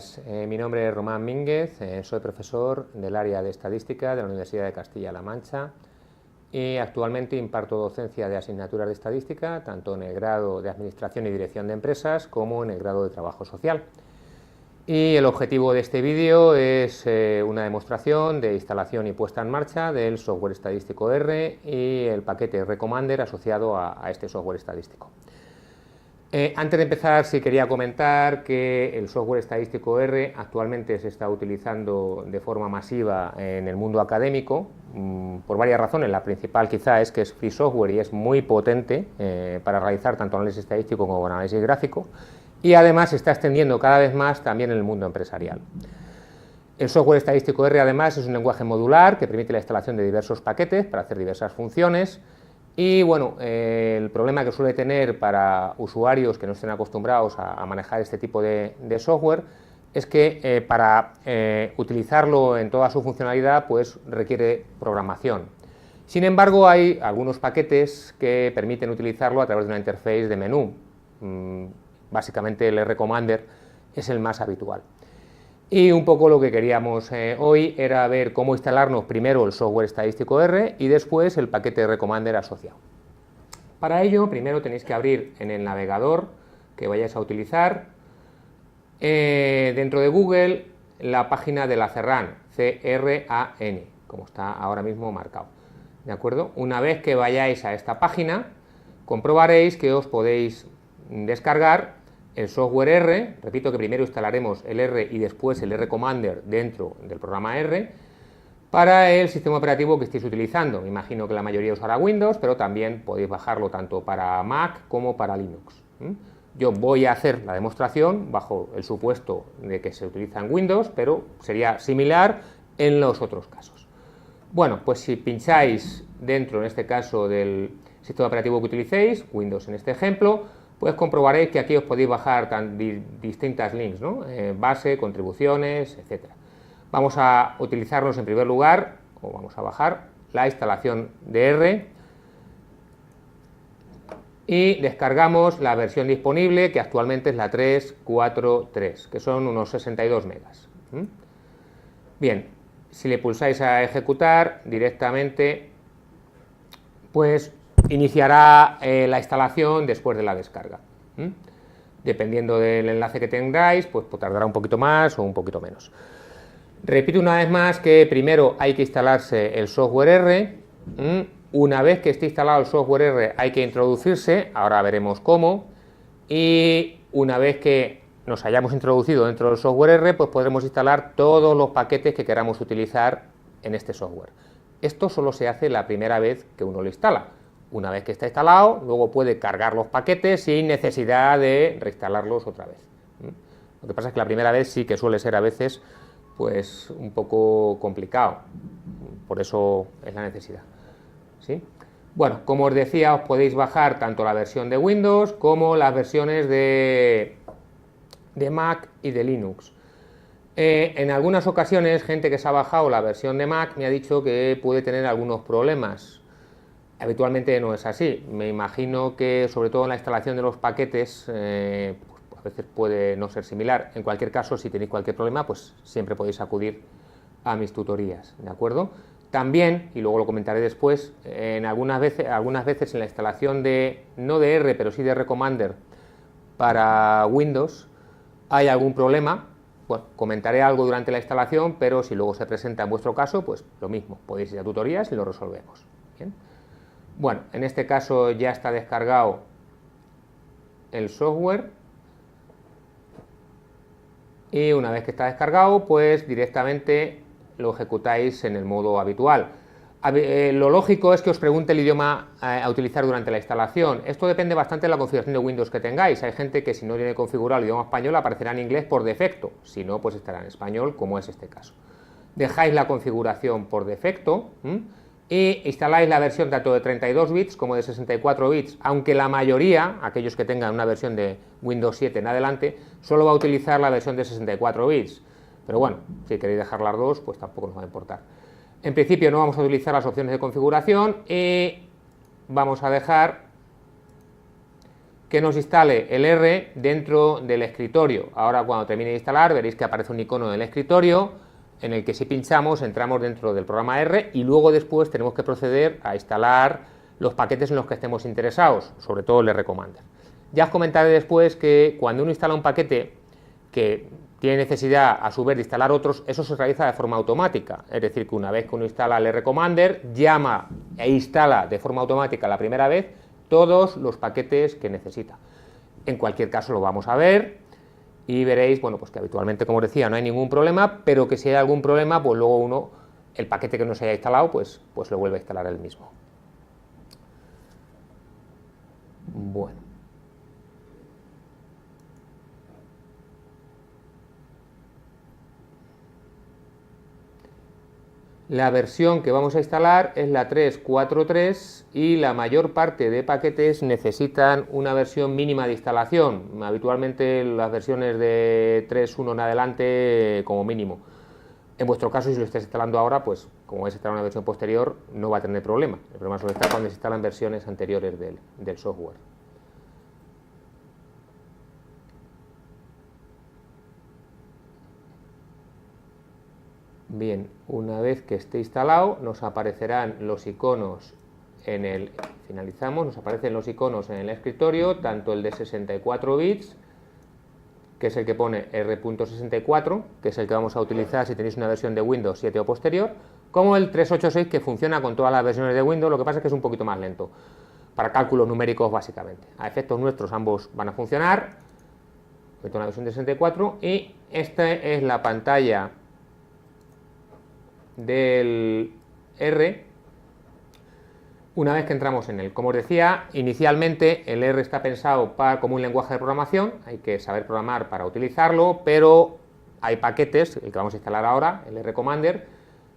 días, mi nombre es Román Mínguez, soy profesor del área de Estadística de la Universidad de Castilla-La Mancha y actualmente imparto docencia de asignaturas de Estadística tanto en el grado de Administración y Dirección de Empresas como en el grado de Trabajo Social. Y el objetivo de este vídeo es una demostración de instalación y puesta en marcha del software estadístico R y el paquete Recommander asociado a este software estadístico. Antes de empezar, sí quería comentar que el software estadístico R actualmente se está utilizando de forma masiva en el mundo académico por varias razones. La principal quizá es que es free software y es muy potente para realizar tanto análisis estadístico como análisis gráfico, y además se está extendiendo cada vez más también en el mundo empresarial. El software estadístico R además es un lenguaje modular que permite la instalación de diversos paquetes para hacer diversas funciones. Y bueno, el problema que suele tener para usuarios que no estén acostumbrados a manejar este tipo de software es que para utilizarlo en toda su funcionalidad pues requiere programación. Sin embargo, hay algunos paquetes que permiten utilizarlo a través de una interface de menú. Básicamente el Recommander es el más habitual. Y un poco lo que queríamos hoy era ver cómo instalarnos primero el software estadístico R y después el paquete Recommander asociado. Para ello, primero tenéis que abrir en el navegador que vayáis a utilizar, dentro de Google, la página de la CRAN, C-R-A-N, como está ahora mismo marcado. ¿De acuerdo? Una vez que vayáis a esta página, comprobaréis que os podéis descargar el software R. Repito que primero instalaremos el R y después el Recommander dentro del programa R para el sistema operativo que estéis utilizando. Me imagino que la mayoría usará Windows, pero también podéis bajarlo tanto para Mac como para Linux. Yo voy a hacer la demostración bajo el supuesto de que se utiliza en Windows, pero sería similar en los otros casos. Bueno, pues si pincháis dentro, en este caso, del sistema operativo que utilicéis, Windows en este ejemplo, pues comprobaréis que aquí os podéis bajar distintas links, ¿no? Base, contribuciones, etc. Vamos a utilizarlos en primer lugar, o vamos a bajar la instalación de R y descargamos la versión disponible, que actualmente es la 3.4.3, que son unos 62 megas. Bien, si le pulsáis a ejecutar directamente, pues iniciará la instalación después de la descarga. Dependiendo del enlace que tengáis, pues tardará un poquito más o un poquito menos. Repito una vez más que primero hay que instalarse el software R. Una vez que esté instalado el software R hay que introducirse, ahora veremos cómo, y una vez que nos hayamos introducido dentro del software R, pues podremos instalar todos los paquetes que queramos utilizar en este software. Esto solo se hace la primera vez que uno lo instala. Una vez que está instalado, luego puede cargar los paquetes sin necesidad de reinstalarlos otra vez. Lo que pasa es que la primera vez sí que suele ser a veces pues un poco complicado, por eso es la necesidad. ¿Sí? Bueno, como os decía, os podéis bajar tanto la versión de Windows como las versiones de Mac y de Linux. En algunas ocasiones, gente que se ha bajado la versión de Mac me ha dicho que puede tener algunos problemas. Habitualmente no es así. Me imagino que, sobre todo en la instalación de los paquetes, a veces puede no ser similar. En cualquier caso, si tenéis cualquier problema, pues siempre podéis acudir a mis tutorías, ¿de acuerdo? También, y luego lo comentaré después, algunas veces en la instalación no de R, pero sí de Recommander para Windows, hay algún problema. Bueno, comentaré algo durante la instalación, pero si luego se presenta en vuestro caso, pues lo mismo, podéis ir a tutorías y lo resolvemos. ¿Bien? Bueno, en este caso ya está descargado el software y una vez que está descargado, pues directamente lo ejecutáis en el modo habitual. Lo lógico es que os pregunte el idioma a utilizar durante la instalación. Esto depende bastante de la configuración de Windows que tengáis. Hay gente que si no tiene configurado el idioma español aparecerá en inglés por defecto, si no, pues estará en español, como es este caso. Dejáis la configuración por defecto y instaláis la versión tanto de 32 bits como de 64 bits, aunque la mayoría, aquellos que tengan una versión de Windows 7 en adelante, solo va a utilizar la versión de 64 bits. Pero bueno, si queréis dejar las dos, pues tampoco nos va a importar. En principio no vamos a utilizar las opciones de configuración y vamos a dejar que nos instale el R dentro del escritorio. Ahora cuando termine de instalar veréis que aparece un icono del escritorio en el que si pinchamos entramos dentro del programa R y luego después tenemos que proceder a instalar los paquetes en los que estemos interesados, sobre todo el R Commander. Ya os comentaré después que cuando uno instala un paquete que tiene necesidad a su vez de instalar otros, eso se realiza de forma automática, es decir, que una vez que uno instala el R Commander, llama e instala de forma automática la primera vez todos los paquetes que necesita. En cualquier caso lo vamos a ver y veréis, bueno, pues que habitualmente, como os decía, no hay ningún problema, pero que si hay algún problema, pues luego uno, el paquete que no se haya instalado, pues lo vuelve a instalar él mismo. Bueno. La versión que vamos a instalar es la 3.4.3 y la mayor parte de paquetes necesitan una versión mínima de instalación. Habitualmente las versiones de 3.1 en adelante como mínimo. En vuestro caso, si lo estáis instalando ahora, pues como vais a instalar una versión posterior, no va a tener problema. El problema suele estar cuando se instalan versiones anteriores del software. Bien, una vez que esté instalado nos aparecerán los iconos en el, finalizamos, nos aparecen los iconos en el escritorio, tanto el de 64 bits, que es el que pone R.64, que es el que vamos a utilizar si tenéis una versión de Windows 7 o posterior, como el 386 que funciona con todas las versiones de Windows, lo que pasa es que es un poquito más lento, para cálculos numéricos básicamente. A efectos nuestros ambos van a funcionar, meto una versión de 64 y esta es la pantalla del R. Una vez que entramos en él, como os decía, inicialmente el R está pensado como un lenguaje de programación, hay que saber programar para utilizarlo, pero hay paquetes, el que vamos a instalar ahora, el R Commander,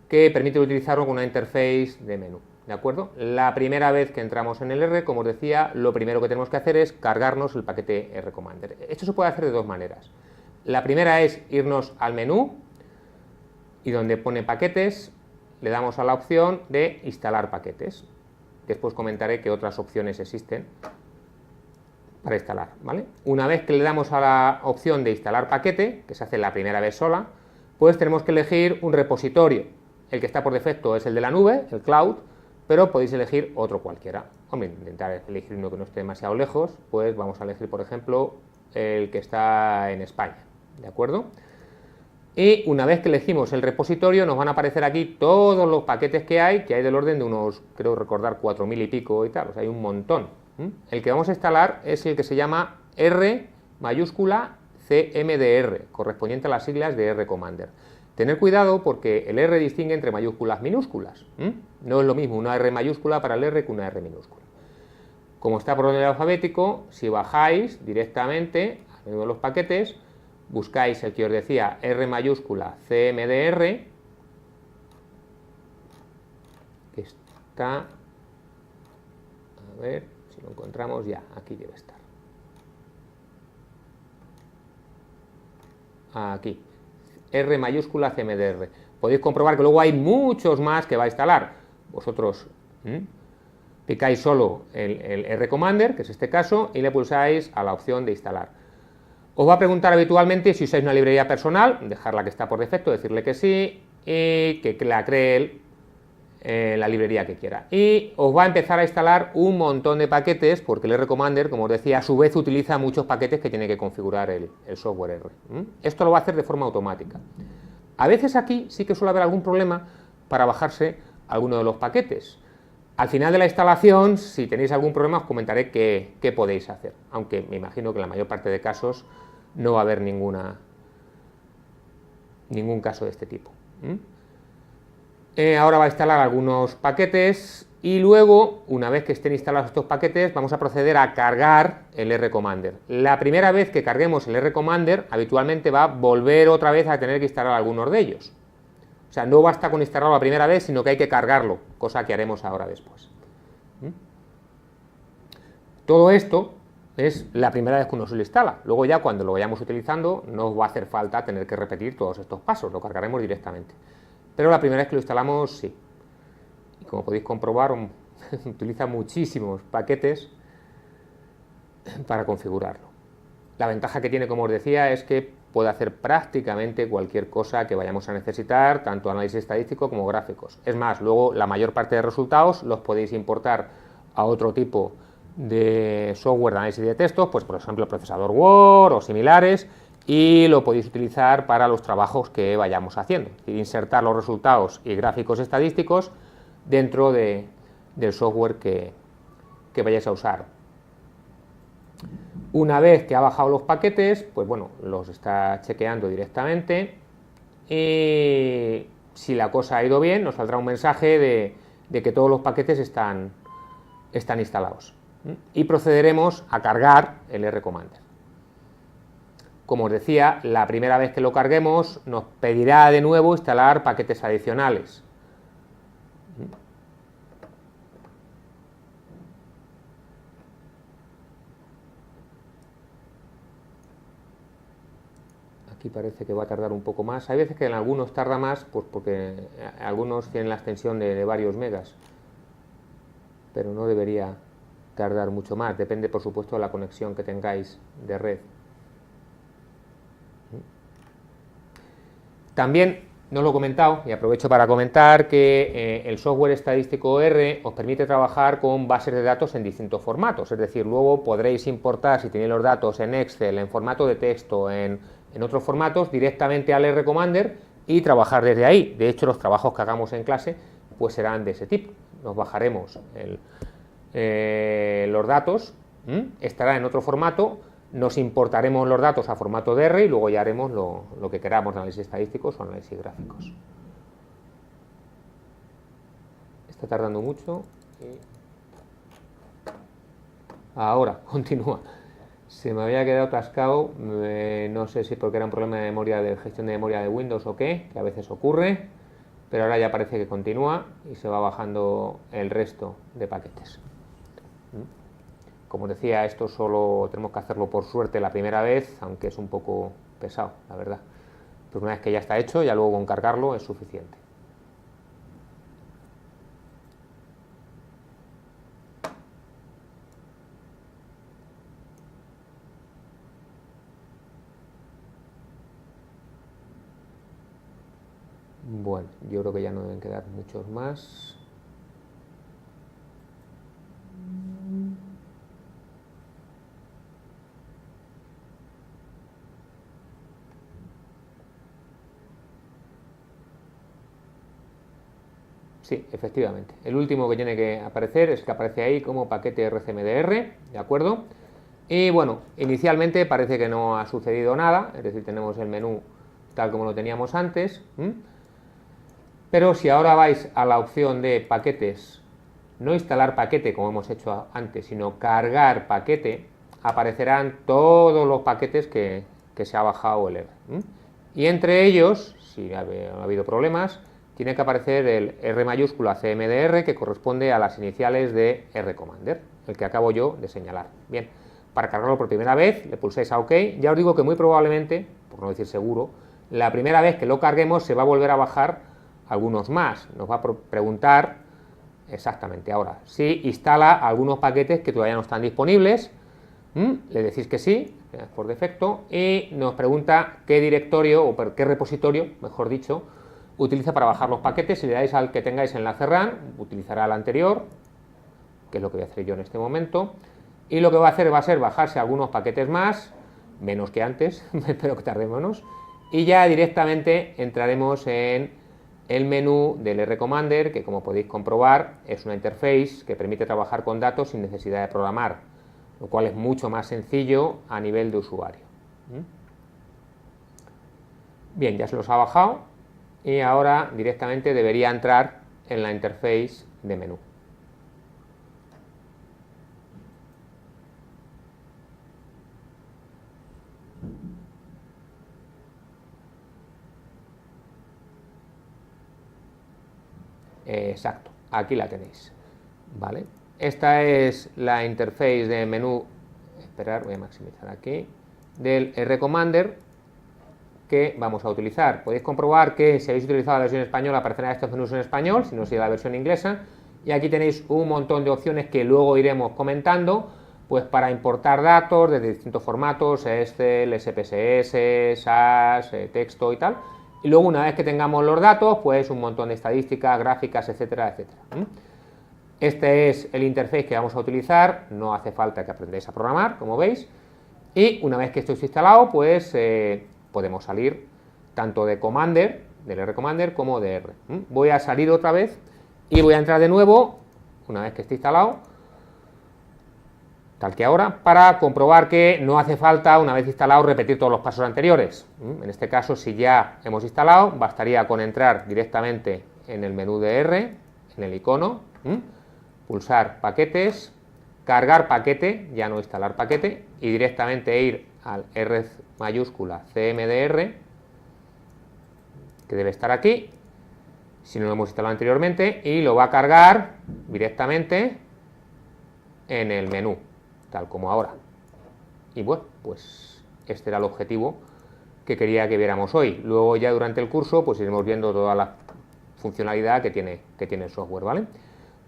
que permite utilizarlo con una interface de menú, ¿de acuerdo? La primera vez que entramos en el R, como os decía, lo primero que tenemos que hacer es cargarnos el paquete R Commander. Esto se puede hacer de dos maneras. La primera es irnos al menú y donde pone paquetes le damos a la opción de instalar paquetes. Después comentaré qué otras opciones existen para instalar, ¿vale? Una vez que le damos a la opción de instalar paquete, que se hace la primera vez sola, pues tenemos que elegir un repositorio. El que está por defecto es el de la nube, el cloud, pero podéis elegir otro cualquiera. Hombre, intentar elegir uno que no esté demasiado lejos, pues vamos a elegir, por ejemplo, el que está en España, ¿de acuerdo? Y una vez que elegimos el repositorio nos van a aparecer aquí todos los paquetes que hay del orden de unos, creo recordar, 4.000 y pico y tal, o sea, hay un montón. El que vamos a instalar es el que se llama R mayúscula CMDR, correspondiente a las siglas de R Commander. Tener cuidado porque el R distingue entre mayúsculas y minúsculas. No es lo mismo una R mayúscula para el R que una R minúscula. Como está por orden alfabético, si bajáis directamente al menú de los paquetes, buscáis el que os decía, R mayúscula CMDR, que está, a ver si lo encontramos ya, aquí debe estar. Aquí, R mayúscula CMDR. Podéis comprobar que luego hay muchos más que va a instalar. Vosotros picáis solo el R Commander, que es este caso, y le pulsáis a la opción de instalar. Os va a preguntar habitualmente si usáis una librería personal, dejarla que está por defecto, decirle que sí, y que la cree él la librería que quiera. Y os va a empezar a instalar un montón de paquetes, porque el R Commander, como os decía, a su vez utiliza muchos paquetes que tiene que configurar el software R. Esto lo va a hacer de forma automática. A veces aquí sí que suele haber algún problema para bajarse alguno de los paquetes. Al final de la instalación, si tenéis algún problema, os comentaré qué podéis hacer, aunque me imagino que en la mayor parte de casos no va a haber ningún caso de este tipo. Ahora va a instalar algunos paquetes y luego, una vez que estén instalados estos paquetes, vamos a proceder a cargar el R Commander. La primera vez que carguemos el R Commander, habitualmente va a volver otra vez a tener que instalar algunos de ellos. O sea, no basta con instalarlo la primera vez, sino que hay que cargarlo, cosa que haremos ahora después. Todo esto es la primera vez que uno se lo instala. Luego ya cuando lo vayamos utilizando no os va a hacer falta tener que repetir todos estos pasos, lo cargaremos directamente. Pero la primera vez que lo instalamos, sí. Y como podéis comprobar, utiliza muchísimos paquetes para configurarlo. La ventaja que tiene, como os decía, es que puede hacer prácticamente cualquier cosa que vayamos a necesitar, tanto análisis estadístico como gráficos. Es más, luego la mayor parte de resultados los podéis importar a otro tipo de software de análisis de textos, pues por ejemplo procesador Word o similares, y lo podéis utilizar para los trabajos que vayamos haciendo, es decir, insertar los resultados y gráficos estadísticos dentro del software que vayáis a usar. Una vez que ha bajado los paquetes, pues bueno, los está chequeando directamente y si la cosa ha ido bien, nos saldrá un mensaje de que todos los paquetes están instalados y procederemos a cargar el RCommander. Como os decía, la primera vez que lo carguemos nos pedirá de nuevo instalar paquetes adicionales. Aquí parece que va a tardar un poco más. Hay veces que en algunos tarda más, pues porque algunos tienen la extensión de varios megas, pero no debería tardar mucho más. Depende, por supuesto, de la conexión que tengáis de red. También no lo he comentado y aprovecho para comentar que el software estadístico R os permite trabajar con bases de datos en distintos formatos, es decir, luego podréis importar, si tenéis los datos en Excel, en formato de texto, en otros formatos, directamente al RCommander y trabajar desde ahí. De hecho, los trabajos que hagamos en clase pues serán de ese tipo. Nos bajaremos los datos, estará en otro formato, nos importaremos los datos a formato de R y luego ya haremos lo que queramos, análisis estadísticos o análisis gráficos. Está tardando mucho. Ahora, continúa. Se me había quedado atascado, no sé si porque era un problema de memoria, de gestión de memoria de Windows o qué, que a veces ocurre, pero ahora ya parece que continúa y se va bajando el resto de paquetes. Como decía, esto solo tenemos que hacerlo por suerte la primera vez, aunque es un poco pesado, la verdad. Pero una vez que ya está hecho, ya luego con cargarlo es suficiente. Bueno, yo creo que ya no deben quedar muchos más. Sí, efectivamente. El último que tiene que aparecer es el que aparece ahí como paquete RCMDR, ¿de acuerdo? Y bueno, inicialmente parece que no ha sucedido nada, es decir, tenemos el menú tal como lo teníamos antes. Pero si ahora vais a la opción de paquetes, no instalar paquete como hemos hecho antes, sino cargar paquete, aparecerán todos los paquetes que se ha bajado el R. Y entre ellos, si ha habido problemas, tiene que aparecer el R mayúscula CMDR, que corresponde a las iniciales de RCommander, el que acabo yo de señalar. Bien, para cargarlo por primera vez, le pulsáis a OK. Ya os digo que muy probablemente, por no decir seguro, la primera vez que lo carguemos se va a volver a bajar algunos más. Nos va a preguntar exactamente ahora si instala algunos paquetes que todavía no están disponibles. Le decís que sí, por defecto, y nos pregunta qué directorio o qué repositorio, mejor dicho, utiliza para bajar los paquetes. Si le dais al que tengáis enlace RAM, utilizará el anterior, que es lo que voy a hacer yo en este momento, y lo que va a hacer va a ser bajarse algunos paquetes más, menos que antes, espero que tarde menos, y ya directamente entraremos en el menú del RCommander, que como podéis comprobar es una interface que permite trabajar con datos sin necesidad de programar, lo cual es mucho más sencillo a nivel de usuario. Bien, ya se los ha bajado. Y ahora directamente debería entrar en la interface de menú. Exacto, aquí la tenéis. ¿Vale? Esta es la interface de menú, esperar, voy a maximizar aquí, del RCommander que vamos a utilizar. Podéis comprobar que si habéis utilizado la versión española aparecerán estos menús en español, si no sería la versión inglesa, y aquí tenéis un montón de opciones que luego iremos comentando, pues para importar datos desde distintos formatos, Excel, SPSS, SAS, texto y tal. Y luego una vez que tengamos los datos, pues un montón de estadísticas, gráficas, etcétera, etcétera. Este es el interface que vamos a utilizar, no hace falta que aprendáis a programar, como veis. Y una vez que esto esté instalado, pues podemos salir tanto de Commander, del R-Commander, como de R. Voy a salir otra vez y voy a entrar de nuevo, una vez que esté instalado, tal que ahora, para comprobar que no hace falta, una vez instalado, repetir todos los pasos anteriores. En este caso, si ya hemos instalado, bastaría con entrar directamente en el menú de R, en el icono, pulsar paquetes, cargar paquete, ya no instalar paquete, y directamente ir al R mayúscula CMDR, que debe estar aquí, si no lo hemos instalado anteriormente, y lo va a cargar directamente en el menú, tal como ahora. Y bueno, pues este era el objetivo que quería que viéramos hoy. Luego ya durante el curso pues iremos viendo toda la funcionalidad que tiene el software, ¿vale?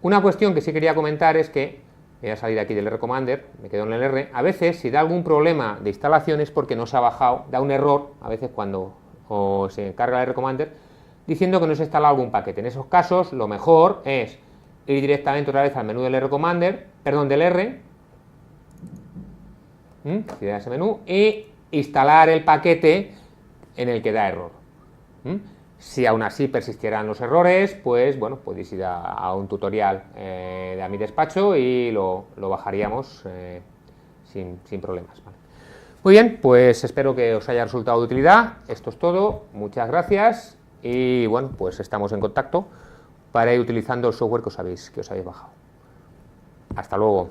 Una cuestión que sí quería comentar es que voy a salir aquí del R-Commander, me quedo en el R. A veces, si da algún problema de instalación es porque no se ha bajado, da un error, a veces cuando se carga el R-Commander, diciendo que no se ha instalado algún paquete. En esos casos, lo mejor es ir directamente otra vez al menú del R-Commander, perdón, del R, ese menú, y instalar el paquete en el que da error. Si aún así persistieran los errores, pues bueno, podéis ir a un tutorial de a mi despacho y lo bajaríamos sin problemas, ¿vale? Muy bien, pues espero que os haya resultado de utilidad. Esto es todo, muchas gracias y bueno, pues estamos en contacto para ir utilizando el software que os habéis bajado. Hasta luego.